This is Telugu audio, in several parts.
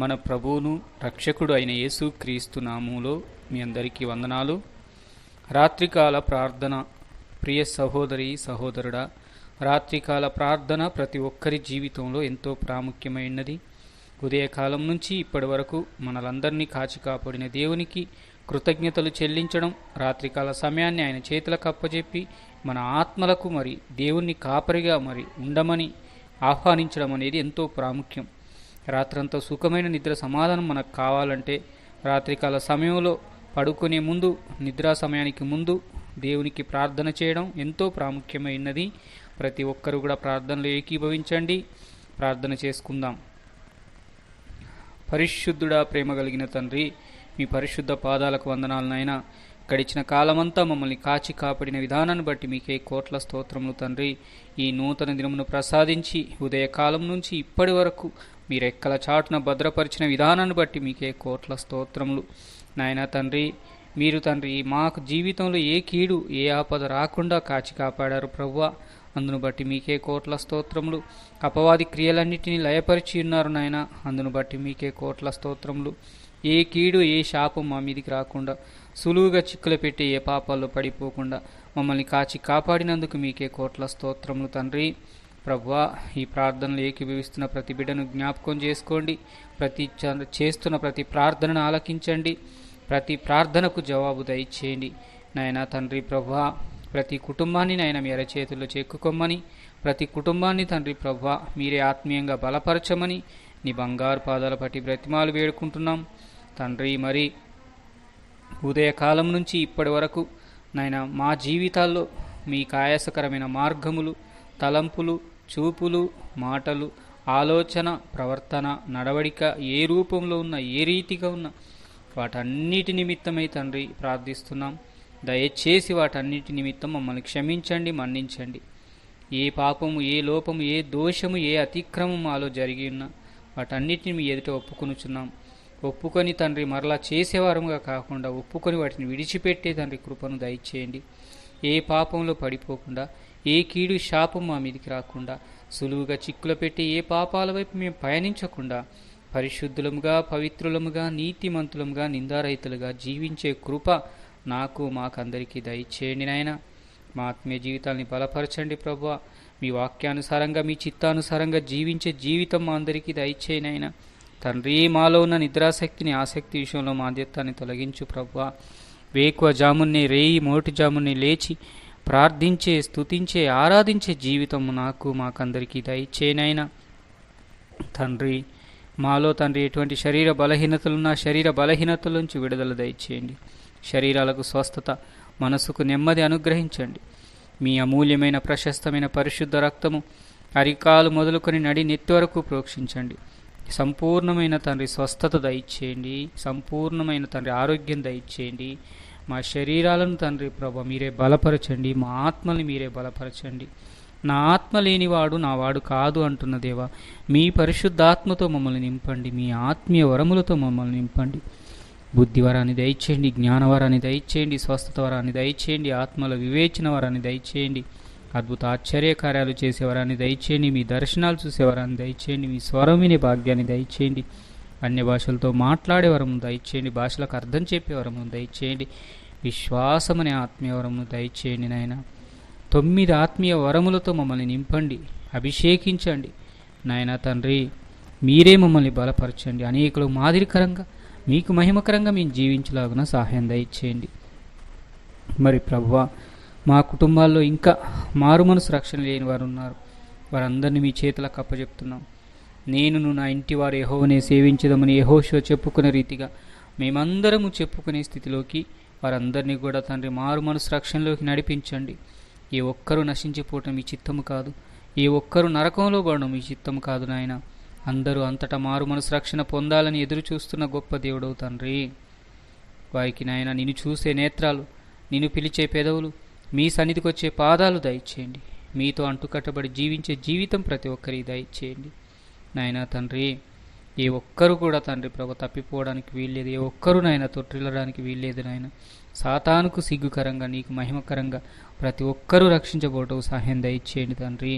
మన ప్రభువును రక్షకుడు అయిన యేసుక్రీస్తు నామములో మీ అందరికీ వందనాలు. రాత్రికాల ప్రార్థన. ప్రియ సహోదరి సహోదరుడా, రాత్రికాల ప్రార్థన ప్రతి ఒక్కరి జీవితంలో ఎంతో ప్రాముఖ్యమైనది. ఉదయకాలం నుంచి ఇప్పటి వరకు మనలందరినీ కాచి కాపాడిన దేవునికి కృతజ్ఞతలు చెల్లించడం, రాత్రికాల సమయాన్ని ఆయన చేతులకు అప్పచెప్పి మన ఆత్మలకు మరి దేవుణ్ణి కాపరిగా మరి ఉండమని ఆహ్వానించడం అనేది ఎంతో ప్రాముఖ్యం. రాత్రంతా సుఖమైన నిద్ర సమాధానం మనకు కావాలంటే రాత్రికాల సమయంలో పడుకునే ముందు, నిద్రా సమయానికి ముందు దేవునికి ప్రార్థన చేయడం ఎంతో ప్రాముఖ్యమైనది. ప్రతి ఒక్కరు కూడా ప్రార్థనలో ఏకీభవించండి, ప్రార్థన చేసుకుందాం. పరిశుద్ధుడా, ప్రేమ కలిగిన తండ్రి, మీ పరిశుద్ధ పాదాలకు వందనాలు నాయనా. గడిచిన కాలమంతా మమ్మల్ని కాచి కాపాడిన విధానాన్ని బట్టి మీకే కోట్ల స్తోత్రములు తండ్రి. ఈ నూతన దినమును ప్రసాదించి ఉదయకాలం నుంచి ఇప్పటి వరకు మీరెక్కల చాటున భద్రపరిచిన విధానాన్ని బట్టి మీకే కోట్ల స్తోత్రములు నాయనా తండ్రి. మీరు తండ్రి మాకు జీవితంలో ఏ కీడు ఏ ఆపద రాకుండా కాచి కాపాడారు ప్రభువా, అందును బట్టి మీకే కోట్ల స్తోత్రములు. అపవాది క్రియలన్నిటినీ లయపరిచి ఉన్నారు నాయన, అందును బట్టి మీకే కోట్ల స్తోత్రములు. ఏ కీడు ఏ శాపం మా మీదికి రాకుండా, సులువుగా చిక్కులు పెట్టి ఏ పాపాల్లో పడిపోకుండా మమ్మల్ని కాచి కాపాడినందుకు మీకే కోట్ల స్తోత్రములు తండ్రి. ప్రభువా, ఈ ప్రార్థనలు ఏకీభవిస్తున్న ప్రతి బిడ్డను జ్ఞాపకం చేసుకోండి. చేస్తున్న ప్రతి ప్రార్థనను ఆలకించండి. ప్రతి ప్రార్థనకు జవాబు దయచేయండి నాయనా తండ్రి. ప్రభువా, ప్రతి కుటుంబాన్ని నాయన మీ అరచేతుల్లో చెక్కుకోమని, ప్రతి కుటుంబాన్ని తండ్రి ప్రభువా మీరే ఆత్మీయంగా బలపరచమని నీ బంగారు పాదాల పట్టి బ్రతిమాలు వేడుకుంటున్నాం తండ్రి. మరి ఉదయకాలం నుంచి ఇప్పటి వరకు నాయన మా జీవితాల్లో మీకు ఆయాసకరమైన మార్గములు, తలంపులు, చూపులు, మాటలు, ఆలోచన, ప్రవర్తన, నడవడిక ఏ రూపంలో ఉన్న, ఏ రీతిగా ఉన్న వాటన్నిటి నిమిత్తమై తండ్రి ప్రార్థిస్తున్నాం. దయచేసి వాటన్నిటి నిమిత్తం మమ్మల్ని క్షమించండి, మన్నించండి. ఏ పాపము, ఏ లోపము, ఏ దోషము, ఏ అతిక్రమం మాలో జరిగి ఉన్నా వాటన్నిటిని మీ ఎదుట ఒప్పుకొనుచున్నాం. ఒప్పుకొని తండ్రి మరలా చేసేవారముగా కాకుండా ఒప్పుకొని వాటిని విడిచిపెట్టే తండ్రి కృపను దయచేయండి. ఏ పాపంలో పడిపోకుండా, ఏ కీడు శాపం మా మీదికి రాకుండా, సులువుగా చిక్కులు పెట్టి ఏ పాపాల వైపు మేము పయనించకుండా పరిశుద్ధులముగా, పవిత్రులముగా, నీతిమంతులముగా, నిందారహితులుగా జీవించే కృప నాకు మాకందరికీ దయచేయండి నాయన. మా ఆత్మీయ జీవితాన్ని బలపరచండి ప్రభువా. మీ వాక్యానుసారంగా, మీ చిత్తానుసారంగా జీవించే జీవితం మా అందరికీ దయచేయండి నాయన తండ్రి. మాలో ఉన్న నిద్రాశక్తిని, ఆసక్తి విషయంలో మాధ్యత్వాన్ని తొలగించు ప్రభువా. వేకువ జామున్ని, రేయి మోటి జామున్ని లేచి ప్రార్థించే, స్తుతించే, ఆరాధించే జీవితం నాకు మాకందరికీ దయచేయనైనా తండ్రి. మాలో తండ్రి ఎటువంటి శరీర బలహీనతలున్నా శరీర బలహీనతల నుంచి విడుదల దయచేయండి. శరీరాలకు స్వస్థత, మనసుకు నెమ్మది అనుగ్రహించండి. మీ అమూల్యమైన ప్రశస్తమైన పరిశుద్ధ రక్తము అరికాలు మొదలుకొని నడి నెత్తి వరకు ప్రోక్షించండి. సంపూర్ణమైన తండ్రి స్వస్థత దయచేయండి. సంపూర్ణమైన తండ్రి ఆరోగ్యం దయచేయండి. మా శరీరాలను తండ్రి ప్రభు మీరే బలపరచండి. మా ఆత్మల్ని మీరే బలపరచండి. నా ఆత్మ లేనివాడు నావాడు కాదు అంటున్న దేవా, మీ పరిశుద్ధాత్మతో మమ్మల్ని నింపండి. మీ ఆత్మీయ వరములతో మమ్మల్ని నింపండి. బుద్ధివరాన్ని దయచేయండి, జ్ఞానవరాన్ని దయచేయండి, స్వస్థత వరాన్ని దయచేయండి, ఆత్మల వివేచన వరాన్ని దయచేయండి, అద్భుత ఆశ్చర్య కార్యాలు చేసేవరాన్ని దయచేయండి, మీ దర్శనాలు చూసేవరాన్ని దయచేయండి, మీ స్వరం వినే భాగ్యాన్ని దయచేయండి, అన్య భాషలతో మాట్లాడే వరమును దయచేయండి, భాషలకు అర్థం చెప్పే వరమును దయచేయండి, విశ్వాసమనే ఆత్మీయ వరమును దయచేయండి నాయన. 9 ఆత్మీయ వరములతో మమ్మల్ని నింపండి, అభిషేకించండి నాయన తండ్రి. మీరే మమ్మల్ని బలపరచండి. అనేకులు మాదిరికరంగా, మీకు మహిమకరంగా మేము జీవించలాగున సహాయం దయచేయండి. మరి ప్రభువా, మా కుటుంబాల్లో ఇంకా మారు మనసు రక్షణ లేని వారు ఉన్నారు. వారందరినీ మీ చేతులకు అప్పచెప్తున్నాం. నేనును నా ఇంటి వారు యెహోవానే సేవించదమని యెహోషువ చెప్పుకునే రీతిగా మేమందరము చెప్పుకునే స్థితిలోకి వారందరినీ కూడా తండ్రి మారు మనసు రక్షణలోకి నడిపించండి. ఏ ఒక్కరూ నశించిపోవటం మీ చిత్తము కాదు, ఏ ఒక్కరూ నరకంలో పడడం మీ చిత్తము కాదు నాయన. అందరూ అంతటా మారు మనసు రక్షణ పొందాలని ఎదురు చూస్తున్న గొప్ప దేవుడవు తండ్రి. వారికి నాయన నిన్ను చూసే నేత్రాలు, నిన్ను పిలిచే పెదవులు, మీ సన్నిధికి వచ్చే పాదాలు దయచేయండి. మీతో అంటుకట్టబడి జీవించే జీవితం ప్రతి ఒక్కరికి దయచేయండి నాయన తండ్రి. ఏ ఒక్కరు కూడా తండ్రి ప్రభు తప్పిపోవడానికి వీల్లేదు, ఏ ఒక్కరు నాయన తొట్టిల్లడానికి వీల్లేదు నాయన. సాతానుకు సిగ్గుకరంగా, నీకు మహిమకరంగా ప్రతి ఒక్కరూ రక్షించబోటం సహాయం దయచేయండి తండ్రి.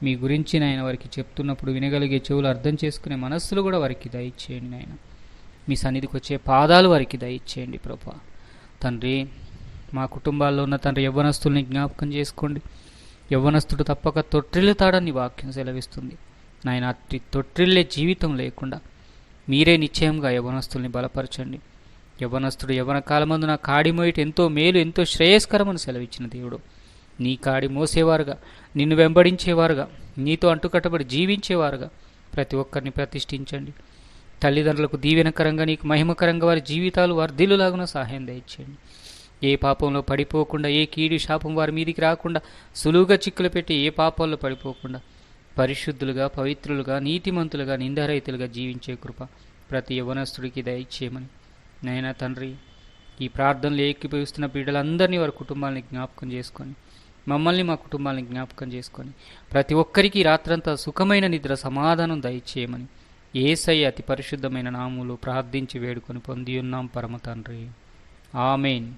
మీ గురించి నాయన వారికి చెప్తున్నప్పుడు వినగలిగే చెవులు అర్థం చేసుకునే మనస్సులు కూడా వారికి దయచేయండి నాయన. మీ సన్నిధికి వచ్చే పాదాలు వారికి దయచేయండి ప్రభా. తండ్రి, మా కుటుంబాల్లో ఉన్న తండ్రి యవ్వనస్తుల్ని జ్ఞాపకం చేసుకోండి. యవ్వనస్తుడు తప్పక తొట్టిల్లుతాడని వాక్యం సెలవిస్తుంది నాయన. అట్టి తొట్టిల్లే జీవితం లేకుండా మీరే నిశ్చయంగా యవ్వనస్తుల్ని బలపరచండి. యవ్వనస్తుడు యవ్వన కాలమందు నా కాడి మోయట ఎంతో మేలు, ఎంతో శ్రేయస్కరమని సెలవిచ్చిన దేవుడు, నీ కాడి మోసేవారుగా, నిన్ను వెంబడించేవారుగా, నీతో అంటుకట్టబడి జీవించేవారుగా ప్రతి ఒక్కరిని ప్రతిష్ఠించండి. తల్లిదండ్రులకు దీవెనకరంగా, నీకు మహిమకరంగా వారి జీవితాలు వర్ధిల్లులాగున సహాయం దయచేయండి. ఏ పాపంలో పడిపోకుండా, ఏ కీడు శాపం వారి మీదికి రాకుండా, సులువుగా చిక్కులు పెట్టి ఏ పాపాల్లో పడిపోకుండా పరిశుద్ధులుగా, పవిత్రులుగా, నీతిమంతులుగా, నిందారహితులుగా జీవించే కృప ప్రతి యవ్వనస్తుడికి దయచేయమని నాయనా తండ్రి, ఈ ప్రార్థనలు ఏకీభవిస్తున్న బిడ్డలందరినీ వారి కుటుంబాలని జ్ఞాపకం చేసుకొని, మమ్మల్ని మా కుటుంబాలని జ్ఞాపకం చేసుకొని ప్రతి ఒక్కరికి రాత్రంతా సుఖమైన నిద్ర సమాధానం దయచేయమని యేసయ్య అతి పరిశుద్ధమైన నామములో ప్రార్థించి వేడుకొని పొంది ఉన్నాం పరమ తండ్రి. ఆమేన్.